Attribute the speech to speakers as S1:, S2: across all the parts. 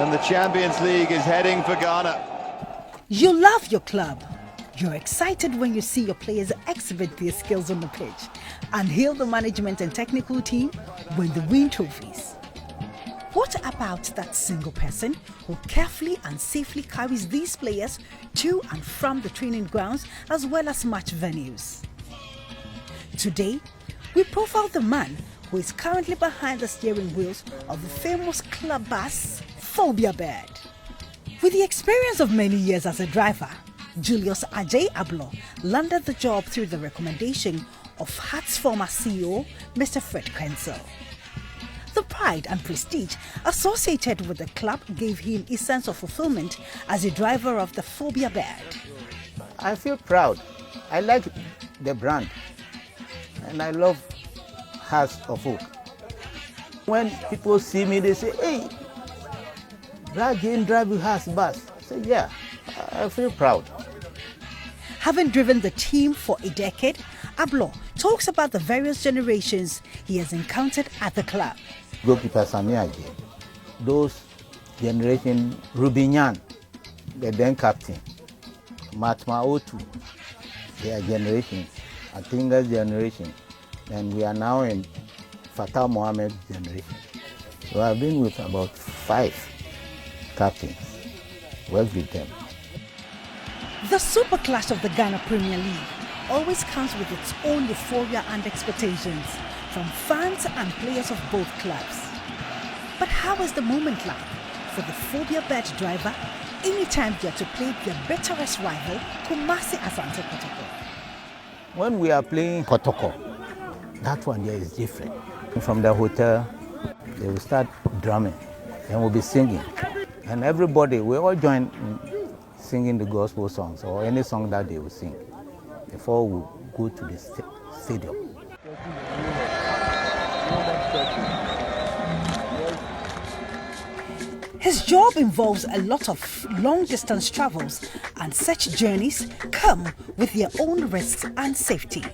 S1: And the Champions League is heading for Ghana.
S2: You love your club. You're excited when you see your players exhibit their skills on the pitch and hail the management and technical team when they win trophies. What about that single person who carefully and safely carries these players to and from the training grounds as well as match venues? Today, we profile the man who is currently behind the steering wheels of the famous club bus, Phobia Bird. With the experience of many years as a driver, Julius Ablorh landed the job through the recommendation of Hearts former CEO, Mr. Fred Krenzel. The pride and prestige associated with the club gave him a sense of fulfillment as a driver of the Phobia Bird.
S3: I feel proud. I like the brand and I love Hearts of Oak. When people see me, they say, "Hey, Brad drive Hearts bus." I say, "Yeah, I feel proud."
S2: Having driven the team for a decade, Ablorh talks about the various generations he has encountered at the club.
S3: Goalkeeper Samiaji, those generation, Rubinyan, the then captain, Matma Otu, their generation, Atinga's generation, and we are now in Fatah Mohammed's generation. So I've been with about 5 captains, worked with them.
S2: The super clash of the Ghana Premier League always comes with its own euphoria and expectations from fans and players of both clubs. But how is the moment like for the Phobia Bird driver anytime they are to play their bitterest rival, Kumasi Asante Kotoko?
S3: When we are playing Kotoko, that one there is different. From the hotel, they will start drumming and we'll be singing. And everybody, we all join singing the gospel songs or any song that they will sing before we go to the stadium.
S2: His job involves a lot of long-distance travels, and such journeys come with their own risks and safety.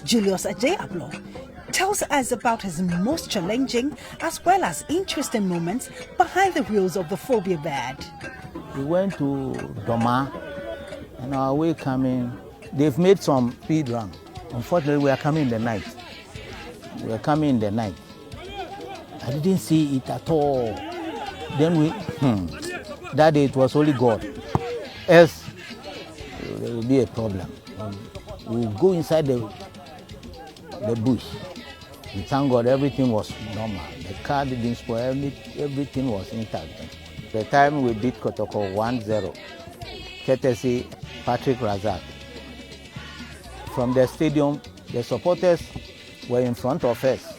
S2: Julius Ablorh tells us about his most challenging as well as interesting moments behind the wheels of the Phobia Bird.
S3: We went to Doma, and our way coming, they've made some speed run. Unfortunately, we are coming in the night. I didn't see it at all. Then that day it was only God. Else, there will be a problem. We'll go inside the bush. We thank God everything was normal. The car didn't spoil, everything was intact. The time we beat Kotoko 1-0, courtesy Patrick Razak. From the stadium, the supporters were in front of us.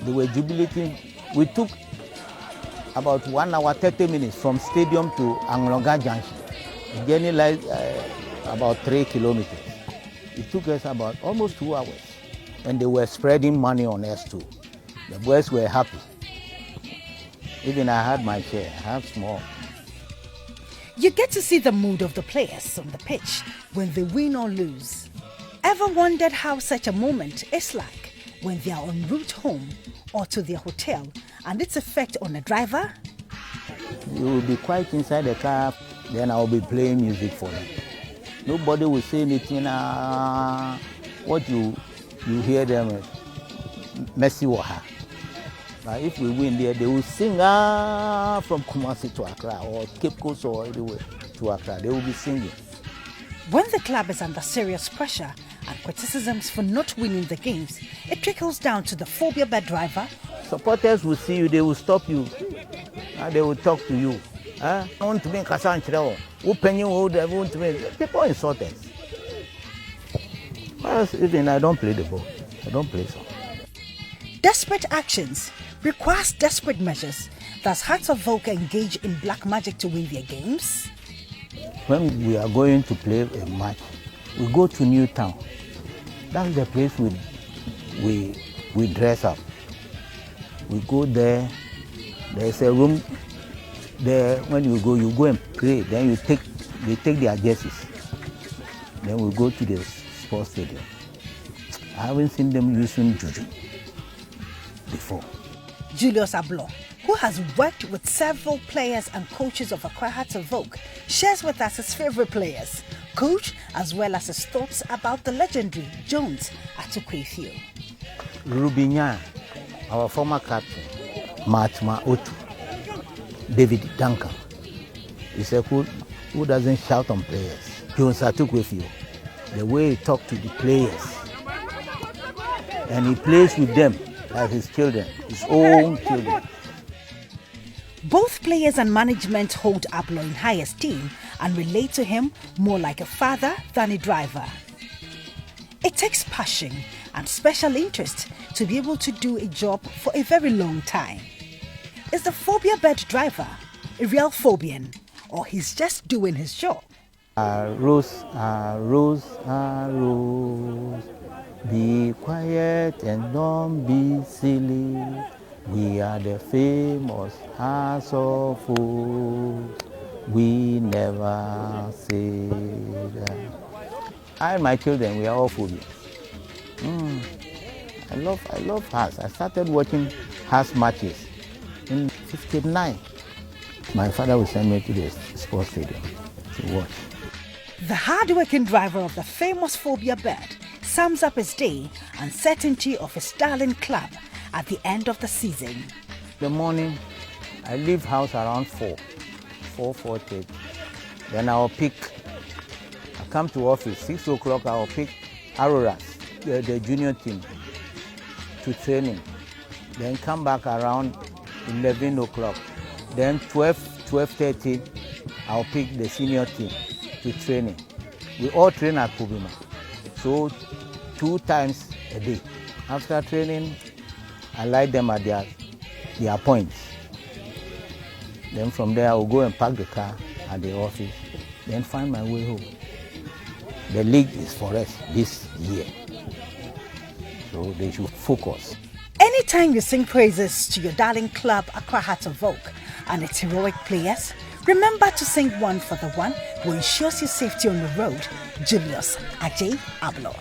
S3: They were jubilating. We took about 1 hour 30 minutes from stadium to Anglonga Junction. The journey lies about 3 kilometers. It took us about almost 2 hours. And they were spreading money on us too. The boys were happy. Even I had my share, I have small.
S2: You get to see the mood of the players on the pitch when they win or lose. Ever wondered how such a moment is like when they are en route home or to their hotel and its effect on the driver?
S3: You will be quiet inside the car, then I will be playing music for them. Nobody will say anything. What you hear them, Messi Waha. If we win there, they will sing from Kumasi to Accra or Cape Coast or anywhere to Accra. They will be singing.
S2: When the club is under serious pressure and criticisms for not winning the games, it trickles down to the Phobia Bird driver.
S3: Supporters will see you, they will stop you, they will talk to you. I want to be in Kasan. People insult us. Even I don't play the ball. I don't play so.
S2: Desperate actions requires desperate measures. Does Hearts of Oak engage in black magic to win their games?
S3: When we are going to play a match, we go to Newtown. That's the place we dress up. We go there. There's a room there. When you go and pray. Then they take their jerseys. Then we go to the sports stadium. I haven't seen them using juju before.
S2: Julius Ablorh who has worked with several players and coaches of Accra Hearts of Oak, shares with us his favorite players, coach, as well as his thoughts about the legendary Jones Atukwefio.
S3: Rubinya, our former captain, Matma Otu, David Duncan. He's a who doesn't shout on players. Jones Atukwefio, the way he talks to the players, and he plays with them like his children, his own children.
S2: Both players and management hold Ablorh in high esteem and relate to him more like a father than a driver. It takes passion and special interest to be able to do a job for a very long time. Is the phobia bird driver a real phobian, or he's just doing his job?
S3: Rose, Rose, Rose, be quiet and don't be silly. We are the famous House of Fools. We never say that. I and my children, we are all phobians. I love Hearts. I started watching Hearts matches in '59. My father would send me to the sports stadium to watch.
S2: The hard-working driver of the famous phobia bird sums up his day and certainty of his darling club at the end of the season.
S3: The morning, I leave house around 4:30. Then I'll pick, I come to office, 6 o'clock, I'll pick Auroras, the junior team, to training. Then come back around 11 o'clock. Then 12:30, I'll pick the senior team to training. We all train at Kubima, so 2 times a day. After training, I light them at their points. Then from there, I will go and park the car at the office, then find my way home. The league is for us this year, so they should focus.
S2: Anytime you sing praises to your darling club, Accra Hearts of Oak, and its heroic players, remember to sing one for the one who ensures your safety on the road, Julius Ablorh.